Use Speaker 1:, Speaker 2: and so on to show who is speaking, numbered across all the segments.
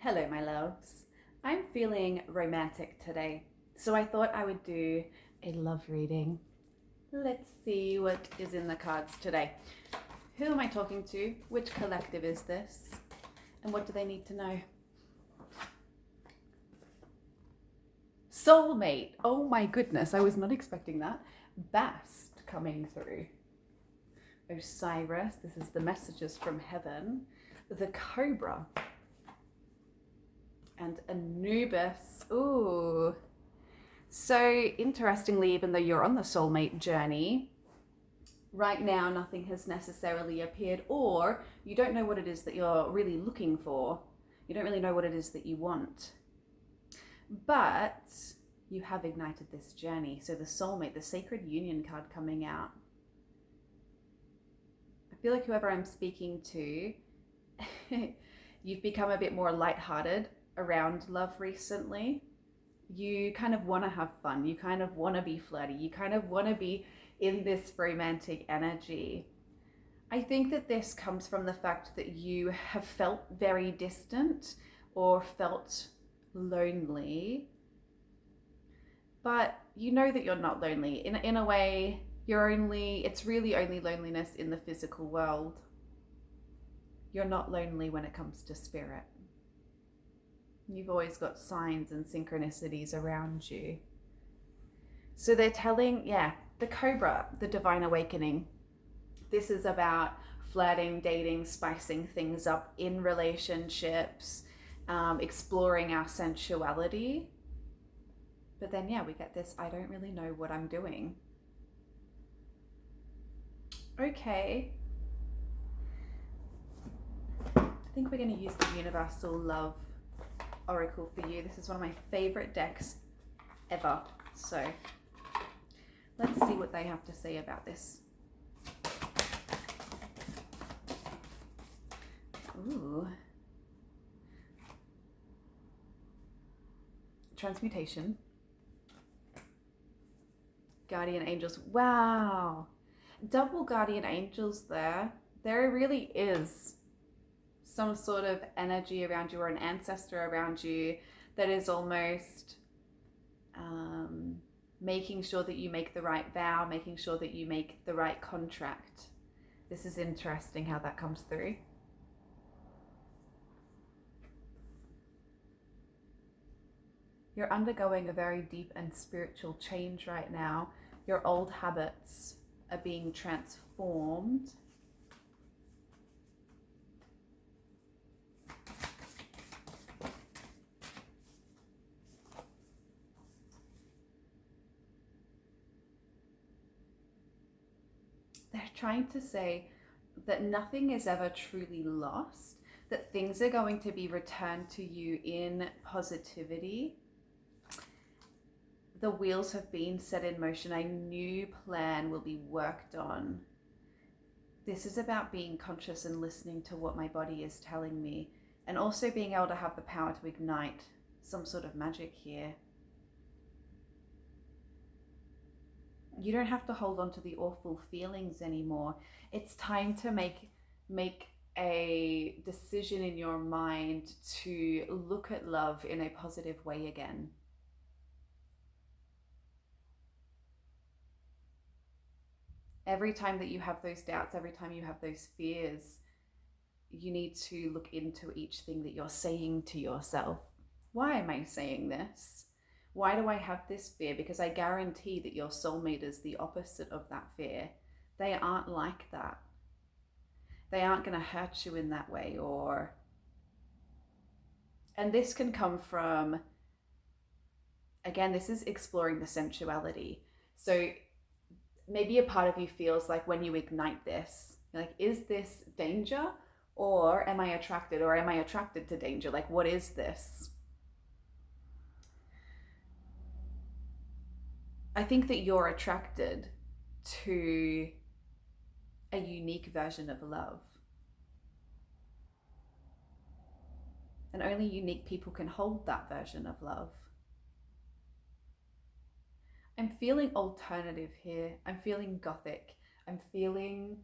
Speaker 1: Hello, my loves. I'm feeling romantic today, so I thought I would do a love reading. Let's see what is in the cards today. Who am I talking to? Which collective is this? And what do they need to know? Soulmate. Oh my goodness, I was not expecting that. Bast coming through. Osiris, this is the messages from heaven. The Cobra. And Anubis. Ooh. So interestingly, even though you're on the soulmate journey, right now nothing has necessarily appeared, or you don't know what it is that you're really looking for. You don't really know what it is that you want. But you have ignited this journey. So the soulmate, the sacred union card coming out. I feel like whoever I'm speaking to, you've become a bit more lighthearted around love recently. You kind of want to have fun. You kind of want to be flirty. You kind of want to be in this romantic energy. I think that this comes from the fact that you have felt very distant or felt lonely, but you know that you're not lonely. In a way, it's really only loneliness in the physical world. You're not lonely when it comes to spirit. You've always got signs and synchronicities around you. So they're telling, the Cobra, the divine awakening. This is about flirting, dating, spicing things up in relationships, exploring our sensuality. But then, we get this, I don't really know what I'm doing. Okay. I think we're going to use the Universal Love Oracle for you. This is one of my favorite decks ever. So let's see what they have to say about this. Ooh. Transmutation. Guardian angels. Wow. Double guardian angels there. There really is some sort of energy around you or an ancestor around you that is almost making sure that you make the right vow, making sure that you make the right contract. This is interesting how that comes through. You're undergoing a very deep and spiritual change right now. Your old habits are being transformed. They're trying to say that nothing is ever truly lost, that things are going to be returned to you in positivity. The wheels have been set in motion. A new plan will be worked on. This is about being conscious and listening to what my body is telling me, and also being able to have the power to ignite some sort of magic here. You don't have to hold on to the awful feelings anymore. It's time to make a decision in your mind to look at love in a positive way again. Every time that you have those doubts, every time you have those fears, you need to look into each thing that you're saying to yourself. Why am I saying this? Why do I have this fear? Because I guarantee that your soulmate is the opposite of that fear. They aren't like that. They aren't going to hurt you in that way, and this can come from, again, this is exploring the sensuality. So maybe a part of you feels like when you ignite this, you're like, is this danger? Or am I attracted? Or am I attracted to danger? Like, what is this? I think that you're attracted to a unique version of love. And only unique people can hold that version of love. I'm feeling alternative here. I'm feeling gothic. I'm feeling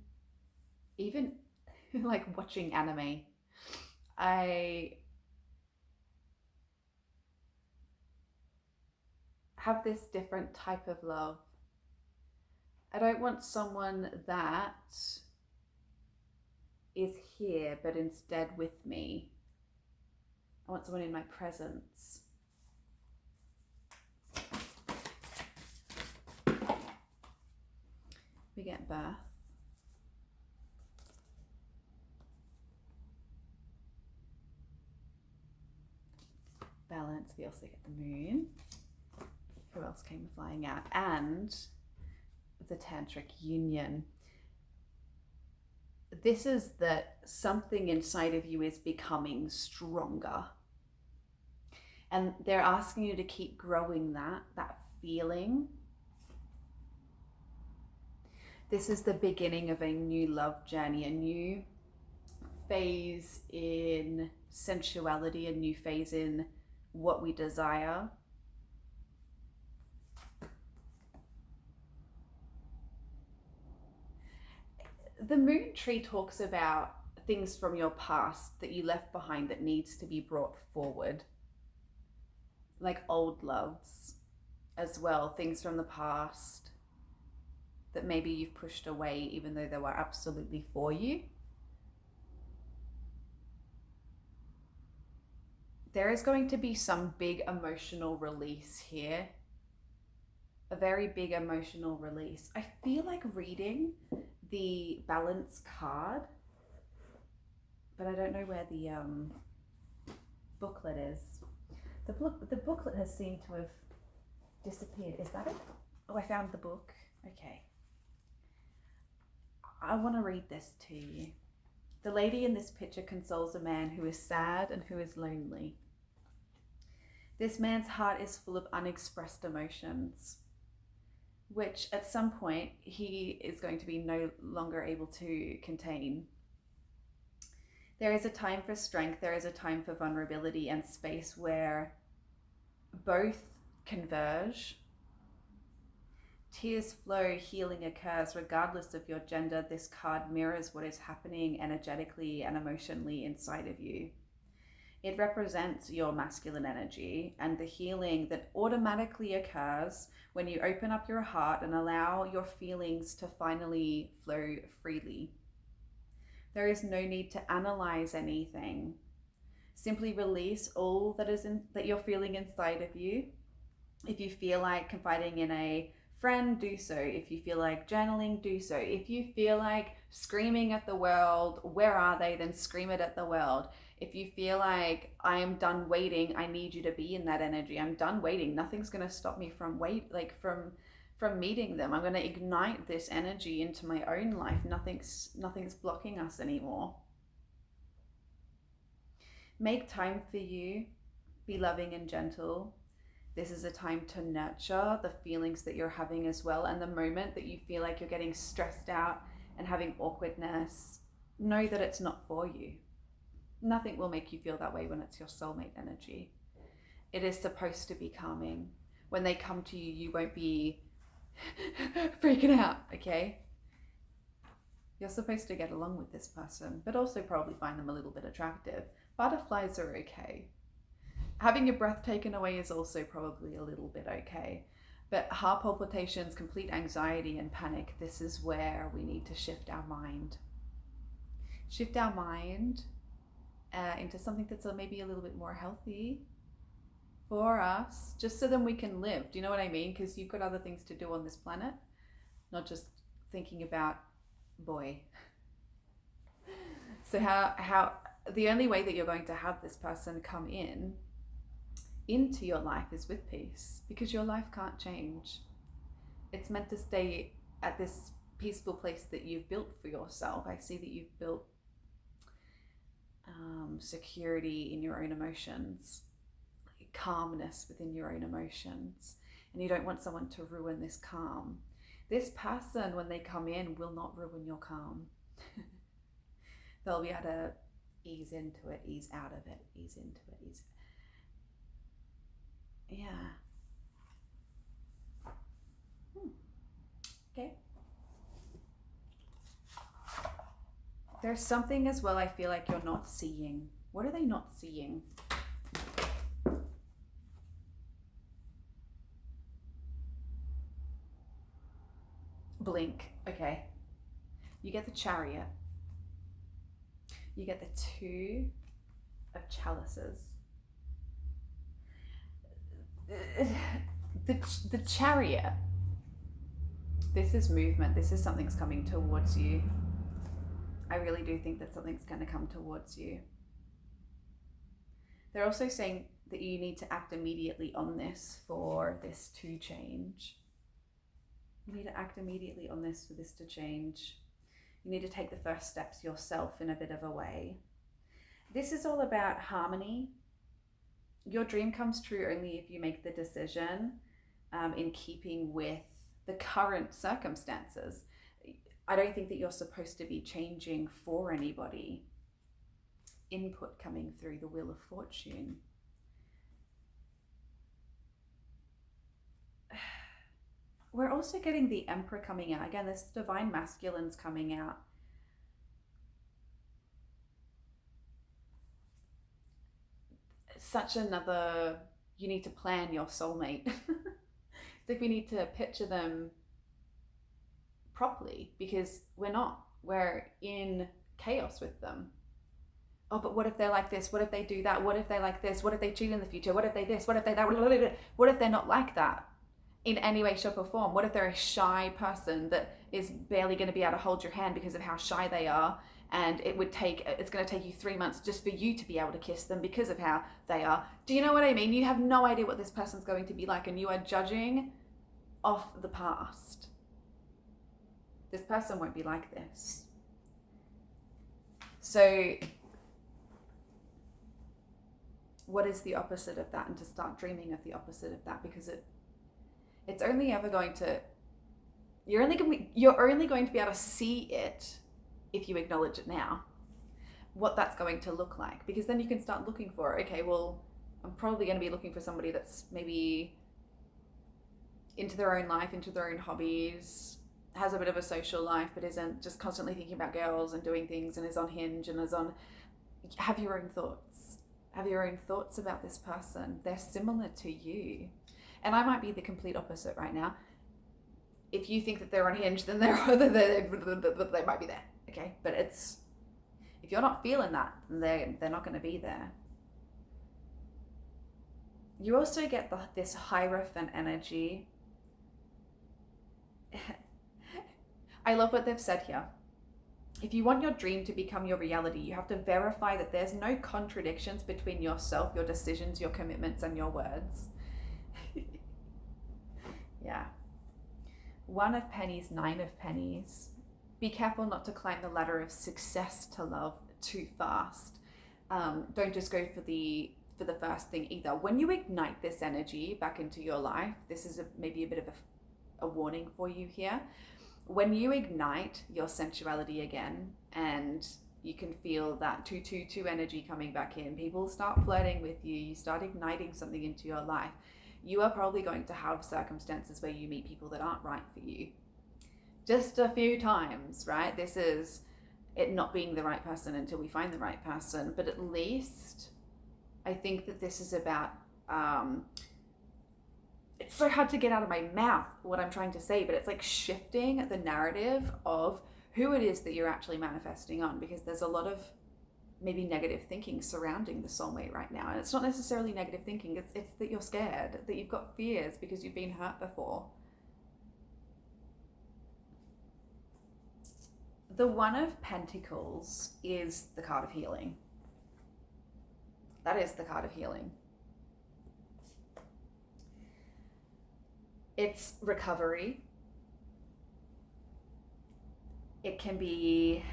Speaker 1: even like watching anime. I have this different type of love. I don't want someone that is here, but instead with me. I want someone in my presence. We get birth. Balance. We also get the moon. Who else came flying out? And the tantric union. This is that something inside of you is becoming stronger. And they're asking you to keep growing that feeling. This is the beginning of a new love journey, a new phase in sensuality, a new phase in what we desire. The moon tree talks about things from your past that you left behind that needs to be brought forward. Like old loves as well, things from the past that maybe you've pushed away even though they were absolutely for you. There is going to be some big emotional release here. A very big emotional release. I feel like reading the balance card, but I don't know where the booklet is. The booklet has seemed to have disappeared. Is that it? Oh, I found the book. Okay. I want to read this to you. The lady in this picture consoles a man who is sad and who is lonely. This man's heart is full of unexpressed emotions, which at some point he is going to be no longer able to contain. There is a time for strength, there is a time for vulnerability and space where both converge. Tears flow, healing occurs regardless of your gender. This card mirrors what is happening energetically and emotionally inside of you. It represents your masculine energy and the healing that automatically occurs when you open up your heart and allow your feelings to finally flow freely. There is no need to analyze anything. Simply release all that you're feeling inside of you. If you feel like confiding in a friend, do so. If you feel like journaling, do so. If you feel like screaming at the world, where are they? Then scream it at the world. If you feel like I am done waiting, I need you to be in that energy. I'm done waiting. Nothing's going to stop me from from meeting them. I'm going to ignite this energy into my own life. Nothing's blocking us anymore. Make time for you. Be loving and gentle. This is a time to nurture the feelings that you're having as well. And the moment that you feel like you're getting stressed out and having awkwardness, know that it's not for you. Nothing will make you feel that way when it's your soulmate energy. It is supposed to be calming. When they come to you, you won't be freaking out, okay? You're supposed to get along with this person, but also probably find them a little bit attractive. Butterflies are okay. Having your breath taken away is also probably a little bit okay. But heart palpitations, complete anxiety and panic, this is where we need to shift our mind. Shift our mind into something that's maybe a little bit more healthy for us, just so then we can live. Do you know what I mean? Because you've got other things to do on this planet, not just thinking about boy. So how the only way that you're going to have this person come into your life is with peace, because your life can't change. It's meant to stay at this peaceful place that you've built for yourself. I see that you've built security in your own emotions, calmness within your own emotions, and you don't want someone to ruin this calm. This person, when they come in, will not ruin your calm. They'll be able to ease into it, ease out of it, ease into it, ease. Yeah. Okay. There's something as well I feel like you're not seeing. What are they not seeing? Blink. Okay. You get the Chariot. You get the Two of Chalices. The Chariot. This is movement. This is something's coming towards you. I really do think that something's going to come towards you. They're also saying that you need to act immediately on this for this to change. You need to act immediately on this for this to change. You need to take the first steps yourself in a bit of a way. This is all about harmony. Your dream comes true only if you make the decision in keeping with the current circumstances. I don't think that you're supposed to be changing for anybody. Input coming through the Wheel of Fortune. We're also getting the Emperor coming out. Again, this divine masculine's coming out. Such another, you need to plan your soulmate. It's like we need to picture them properly, because we're not. We're in chaos with them. Oh, but what if they're like this? What if they do that? What if they like this? What if they cheat in the future? What if they this? What if they that? What if they're not like that in any way, shape or form? What if they're a shy person that is barely going to be able to hold your hand because of how shy they are, and it's going to take you 3 months just for you to be able to kiss them because of how they are? Do you know what I mean? You have no idea what this person's going to be like, and you are judging off the past. This person won't be like this. So what is the opposite of that? And to start dreaming of the opposite of that, because it's only ever going to, you're only going to be able to see it if you acknowledge it now, what that's going to look like. Because then you can start looking for, okay, well, I'm probably going to be looking for somebody that's maybe into their own life, into their own hobbies, has a bit of a social life, but isn't just constantly thinking about girls and doing things, and is on Hinge and is on, have your own thoughts. Have your own thoughts about this person. They're similar to you. And I might be the complete opposite right now. If you think that they're on Hinge, then they might be there. Okay, but if you're not feeling that, then they're not going to be there. You also get this Hierophant energy. I love what they've said here. If you want your dream to become your reality, you have to verify that there's no contradictions between yourself, your decisions, your commitments, and your words. Yeah. 1 of Pennies, 9 of Pennies. Be careful not to climb the ladder of success to love too fast. Don't just go for the first thing either. When you ignite this energy back into your life, this is maybe a bit of a warning for you here. When you ignite your sensuality again, and you can feel that 222 energy coming back in, people start flirting with you, you start igniting something into your life, you are probably going to have circumstances where you meet people that aren't right for you. Just a few times, right? This is it not being the right person until we find the right person. But at least I think that this is about, it's so hard to get out of my mouth what I'm trying to say, but it's like shifting the narrative of who it is that you're actually manifesting on, because there's a lot of maybe negative thinking surrounding the soulmate right now. And it's not necessarily negative thinking, it's that you're scared, that you've got fears because you've been hurt before. The 1 of Pentacles is the card of healing. That is the card of healing. It's recovery. It can be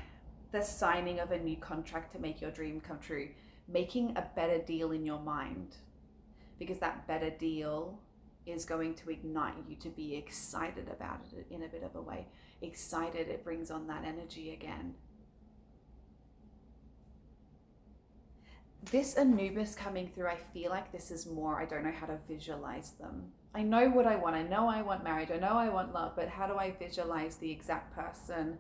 Speaker 1: the signing of a new contract to make your dream come true, making a better deal in your mind, because that better deal is going to ignite you to be excited about it in a bit of a way. Excited, it brings on that energy again. This Anubis coming through, I feel like this is more, I don't know how to visualize them. I know what I want. I know I want marriage. I know I want love, but how do I visualize the exact person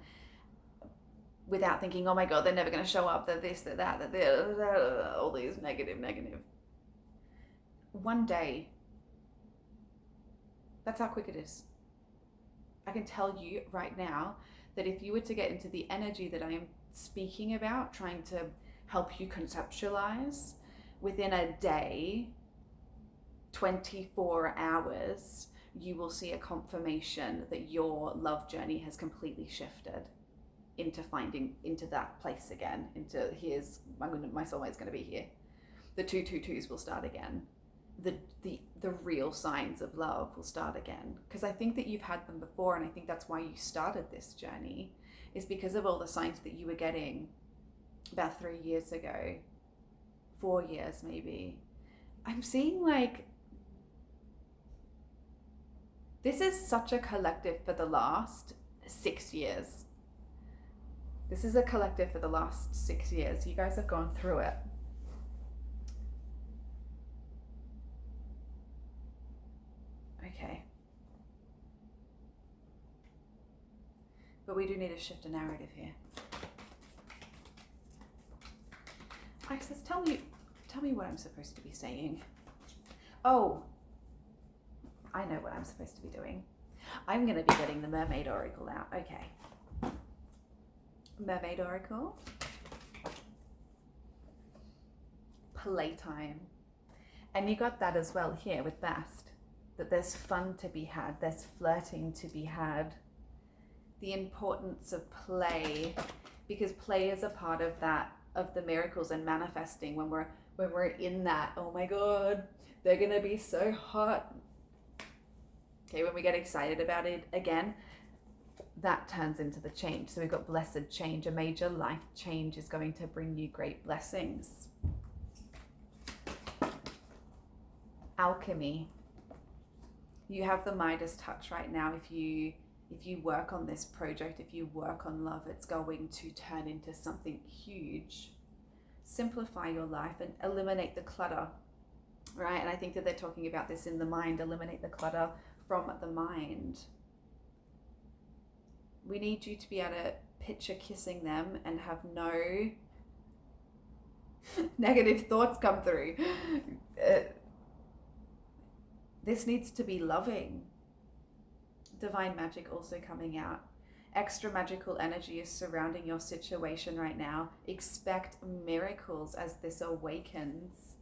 Speaker 1: without thinking, oh my God, they're never going to show up, they're this, they're that, they're all these negative. One day. That's how quick it is. I can tell you right now that if you were to get into the energy that I am speaking about, trying to help you conceptualize, within a day, 24 hours, you will see a confirmation that your love journey has completely shifted into finding into that place again, into my soulmate's going to be here. The 222s will start again. The real signs of love will start again, because I think that you've had them before, and I think that's why you started this journey, is because of all the signs that you were getting about 3 years ago, 4 years maybe. I'm seeing like this is such a collective for the last 6 years. This is a collective for the last 6 years. You guys have gone through it. Okay. But we do need to shift a narrative here. Isis, tell me what I'm supposed to be saying. Oh, I know what I'm supposed to be doing. I'm going to be getting the Mermaid Oracle out. Okay. Mermaid Oracle. Playtime. And you got that as well here with Bast. That there's fun to be had. There's flirting to be had. The importance of play. Because play is a part of that, of the miracles and manifesting when we're in that, oh my God, they're going to be so hot. Okay, when we get excited about it again, that turns into the change. So we've got blessed change. A major life change is going to bring you great blessings. Alchemy. You have the Midas touch right now. If you work on this project, if you work on love, it's going to turn into something huge. Simplify your life and eliminate the clutter, right? And I think that they're talking about this in the mind. Eliminate the clutter from the mind. We need you to be able to picture kissing them and have no negative thoughts come through. This needs to be loving. Divine magic also coming out. Extra magical energy is surrounding your situation right now. Expect miracles as this awakens.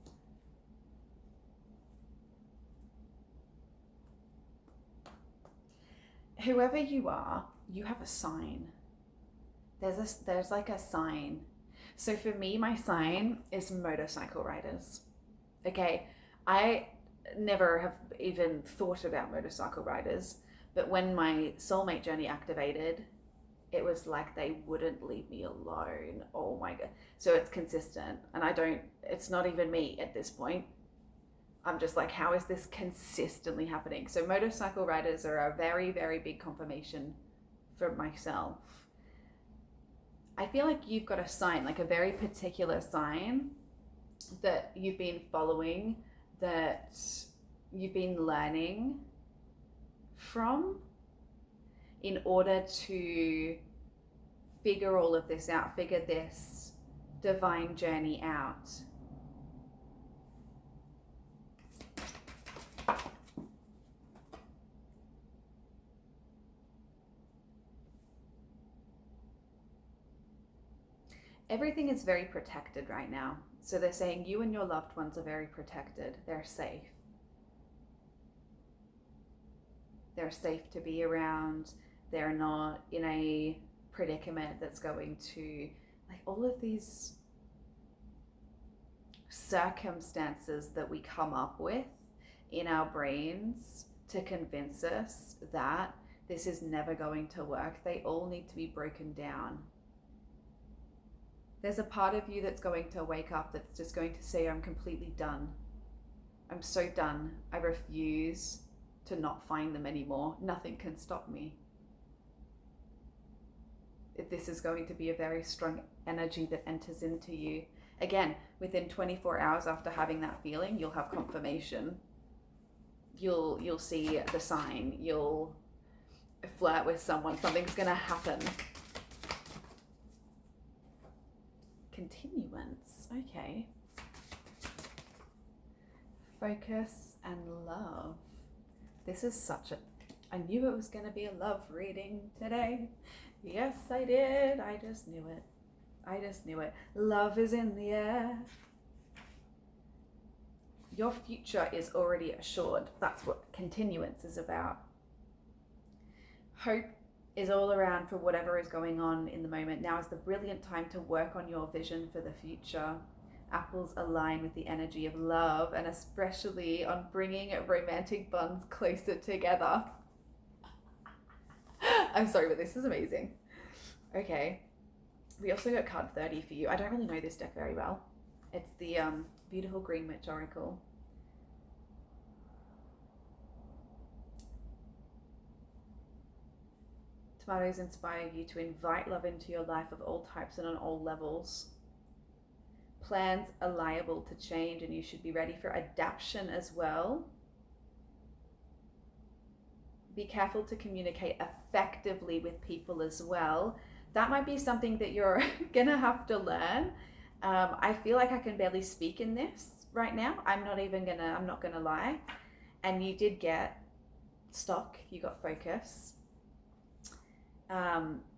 Speaker 1: Whoever you are, you have a sign. There's like a sign. So for me, my sign is motorcycle riders. Okay, I never have even thought about motorcycle riders, but when my soulmate journey activated, it was like they wouldn't leave me alone. Oh my God. So it's consistent, and it's not even me at this point. I'm just like, how is this consistently happening? So motorcycle riders are a very, very big confirmation for myself. I feel like you've got a sign, like a very particular sign that you've been following, that you've been learning from in order to figure all of this out, figure this divine journey out. Everything is very protected right now. So they're saying you and your loved ones are very protected. They're safe. They're safe to be around. They're not in a predicament that's going to, like, all of these circumstances that we come up with in our brains to convince us that this is never going to work. They all need to be broken down. There's a part of you that's going to wake up that's just going to say, I'm completely done. I'm so done. I refuse to not find them anymore. Nothing can stop me. This is going to be a very strong energy that enters into you. Again, within 24 hours after having that feeling, you'll have confirmation. You'll see the sign. You'll flirt with someone. Something's going to happen. Continuance. Okay. Focus and love. This is such I knew it was going to be a love reading today. Yes, I did. I just knew it. I just knew it. Love is in the air. Your future is already assured. That's what continuance is about. Hope is all around for whatever is going on in the moment. Now is the brilliant time to work on your vision for the future. Apples align with the energy of love, and especially on bringing romantic bonds closer together. I'm sorry, but this is amazing. Okay, we also got card 30 for you. I don't really know this deck very well. It's the beautiful Green Witch Oracle. Tomatoes inspire you to invite love into your life of all types and on all levels. Plans are liable to change, and you should be ready for adaptation as well. Be careful to communicate effectively with people as well. That might be something that you're gonna have to learn. I feel like I can barely speak in this right now. I'm not gonna lie. And you did get stock, you got focus.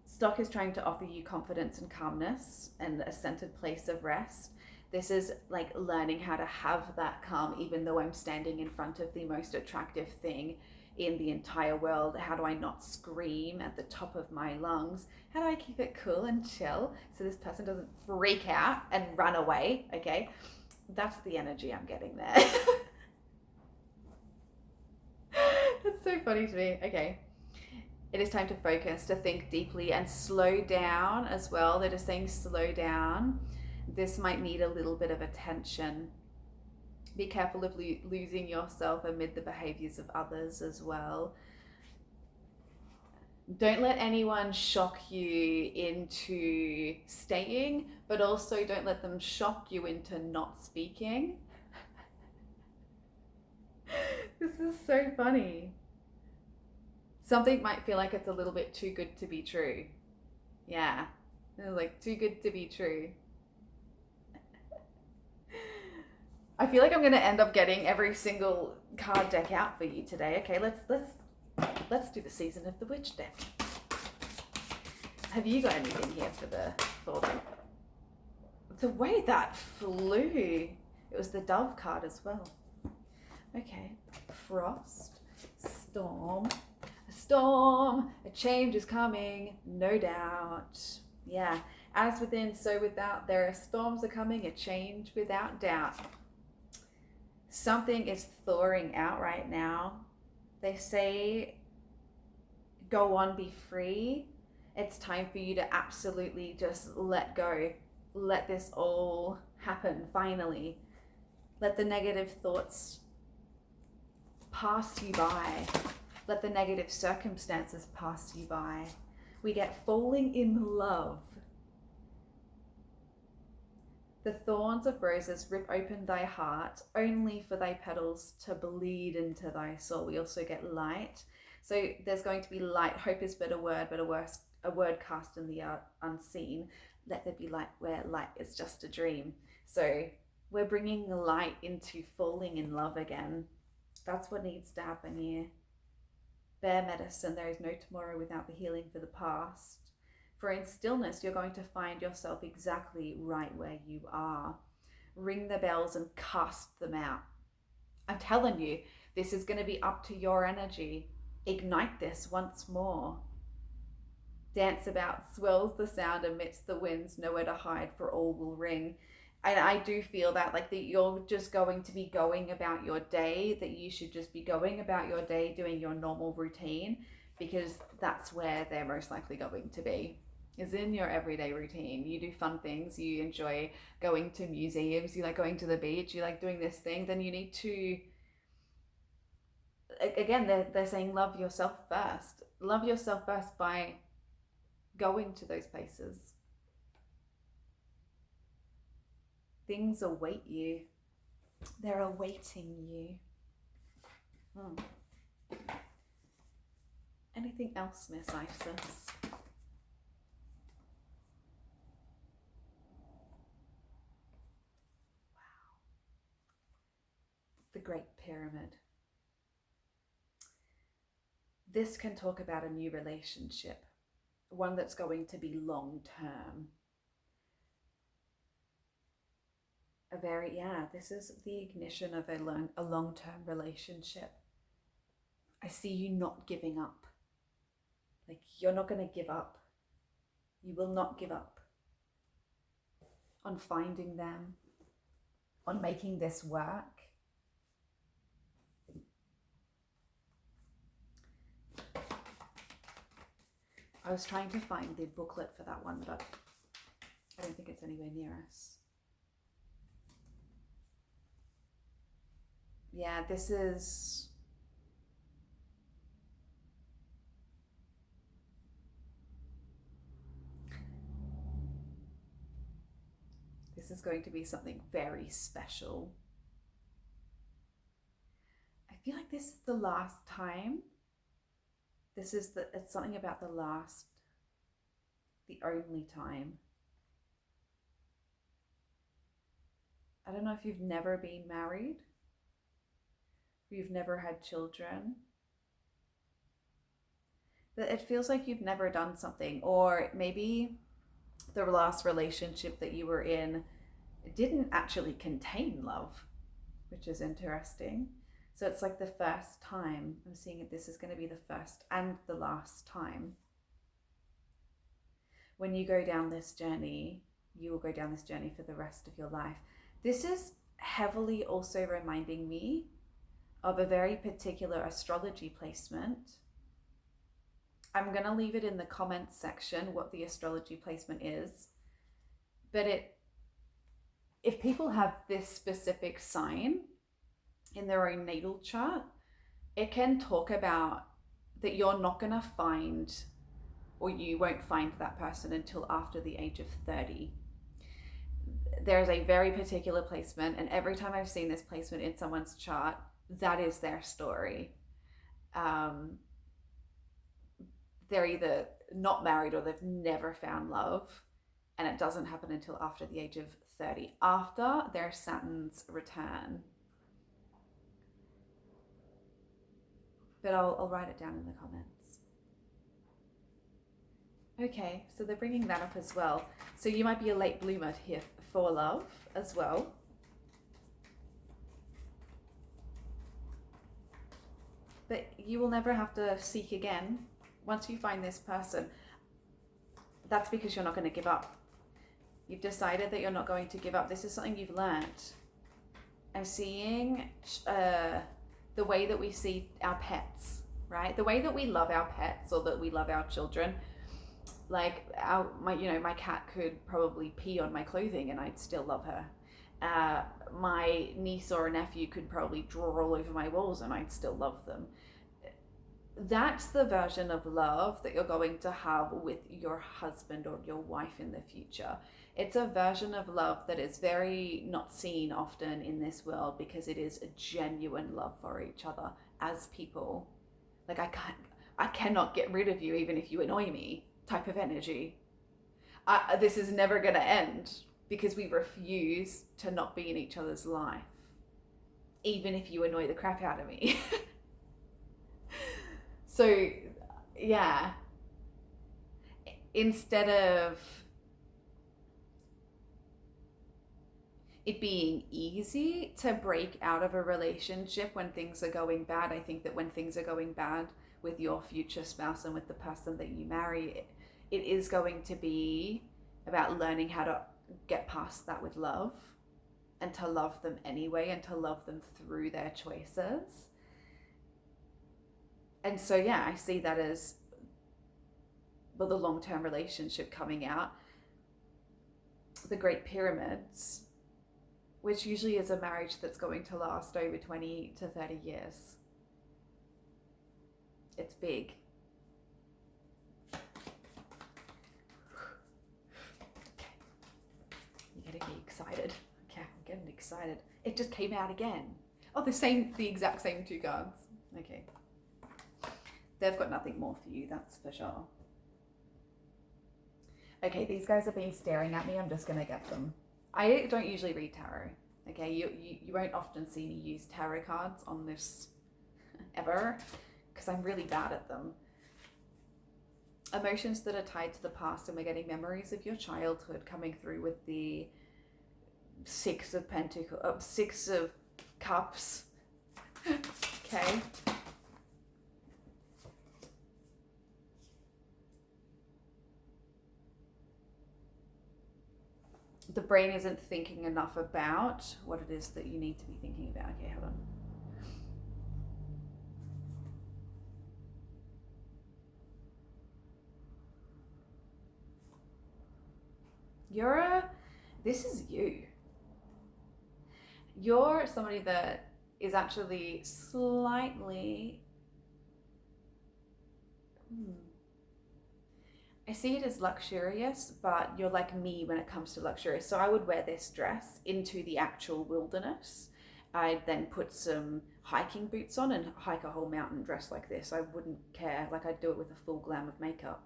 Speaker 1: Stock is trying to offer you confidence and calmness and a centered place of rest. This is like learning how to have that calm, even though I'm standing in front of the most attractive thing in the entire world. How do I not scream at the top of my lungs? How do I keep it cool and chill so this person doesn't freak out and run away? Okay, that's the energy I'm getting there. That's so funny to me. Okay, it is time to focus, to think deeply and slow down as well. They're just saying slow down. This might need a little bit of attention. Be careful of losing yourself amid the behaviors of others as well. Don't let anyone shock you into staying, but also don't let them shock you into not speaking. This is so funny. Something might feel like it's a little bit too good to be true. Yeah, it's like too good to be true. I feel like I'm gonna end up getting every single card deck out for you today. Okay, let's do the Season of the Witch deck. Have you got anything here for the way that flew? It was the Dove card as well. Okay, Frost, Storm, a change is coming, no doubt. Yeah, as within, so without. There are storms are coming, a change without doubt. Something is thawing out right now. They say, go on, be free. It's time for you to absolutely just let go. Let this all happen, finally. Let the negative thoughts pass you by. Let the negative circumstances pass you by. We get falling in love. The thorns of roses rip open thy heart, only for thy petals to bleed into thy soul. We also get light. So there's going to be light. Hope is but a word cast in the unseen. Let there be light where light is just a dream. So we're bringing the light into falling in love again. That's what needs to happen here. Bear medicine. There is no tomorrow without the healing for the past. For in stillness, you're going to find yourself exactly right where you are. Ring the bells and cast them out. I'm telling you, this is going to be up to your energy. Ignite this once more. Dance about, swells the sound amidst the winds, nowhere to hide, for all will ring. And I do feel that, like, that you're just going to be going about your day, that you should just be going about your day doing your normal routine, because that's where they're most likely going to be, is in your everyday routine. You do fun things, you enjoy going to museums, you like going to the beach, you like doing this thing, then you need to, again, they're saying love yourself first. Love yourself first by going to those places. Things await you. They're awaiting you. Anything else, Miss Isis? Wow. The Great Pyramid. This can talk about a new relationship, one that's going to be long term. This is the ignition of a long-term relationship. I see you not giving up. Like, you're not going to give up. You will not give up on finding them, on making this work. I was trying to find the booklet for that one, but I don't think it's anywhere near us. Yeah, this is... This is going to be something very special. I feel like this is the last time. It's something about the only time. I don't know if you've never been married, or you've never had children, but it feels like you've never done something, or maybe the last relationship that you were in didn't actually contain love, which is interesting. So it's like the first time. I'm seeing it. This is going to be the first and the last time. When you go down this journey, you will go down this journey for the rest of your life. This is heavily also reminding me of a very particular astrology placement. I'm going to leave it in the comments section what the astrology placement is. But if people have this specific sign in their own natal chart, it can talk about that you're not going to find, or you won't find that person until after the age of 30. There's a very particular placement, and every time I've seen this placement in someone's chart, that is their story. They're either not married or they've never found love, and it doesn't happen until after the age of 30, after their Saturn's return. But I'll write it down in the comments. Okay, so they're bringing that up as well. So you might be a late bloomer here for love as well. But you will never have to seek again. Once you find this person, that's because you're not going to give up. You've decided that you're not going to give up. This is something you've learned. I'm seeing the way that we see our pets, right? The way that we love our pets, or that we love our children. Like my cat could probably pee on my clothing and I'd still love her. My niece or a nephew could probably draw all over my walls and I'd still love them. That's the version of love that you're going to have with your husband or your wife in the future. It's a version of love that is very not seen often in this world, because it is a genuine love for each other as people. Like, I cannot get rid of you even if you annoy me type of energy. This is never going to end, because we refuse to not be in each other's life, even if you annoy the crap out of me. So, yeah, instead of it being easy to break out of a relationship when things are going bad, I think that when things are going bad with your future spouse and with the person that you marry, it is going to be about learning how to get past that with love, and to love them anyway, and to love them through their choices. And so, yeah, I see that as, well, the long-term relationship coming out. The Great Pyramids, which usually is a marriage that's going to last over 20 to 30 years. It's big. Okay. You're getting me excited. Okay, I'm getting excited. It just came out again. Oh, the exact same two cards. Okay. They've got nothing more for you, that's for sure. Okay, these guys have been staring at me. I'm just going to get them. I don't usually read tarot. Okay, you won't often see me use tarot cards on this ever, because I'm really bad at them. Emotions that are tied to the past, and we're getting memories of your childhood coming through with the Six of Cups. Okay. The brain isn't thinking enough about what it is that you need to be thinking about. Okay, hold on. This is you. You're somebody that is actually slightly, I see it as luxurious, but you're like me when it comes to luxurious. So I would wear this dress into the actual wilderness. I'd then put some hiking boots on and hike a whole mountain dressed like this. I wouldn't care. Like, I'd do it with a full glam of makeup.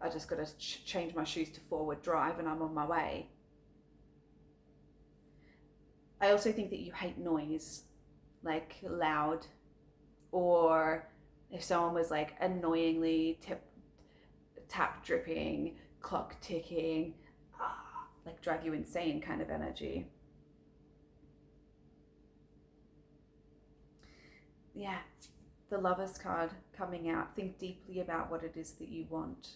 Speaker 1: I just got to change my shoes to forward drive and I'm on my way. I also think that you hate noise, like loud, or if someone was like annoyingly tap dripping, clock ticking, like drive you insane kind of energy. Yeah, the Lovers card coming out. Think deeply about what it is that you want.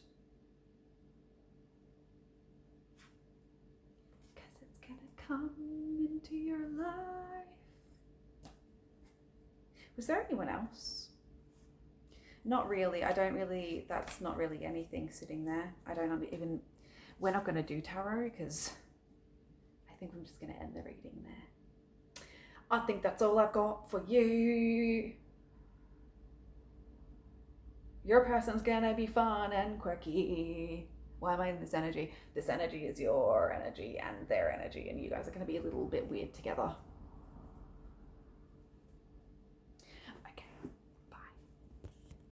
Speaker 1: Because it's gonna come into your life. Was there anyone else? Not really. That's not really anything sitting there. We're not going to do tarot because I think I'm just going to end the reading there. I think that's all I've got for you. Your person's going to be fun and quirky. Why am I in this energy? This energy is your energy and their energy, and you guys are going to be a little bit weird together.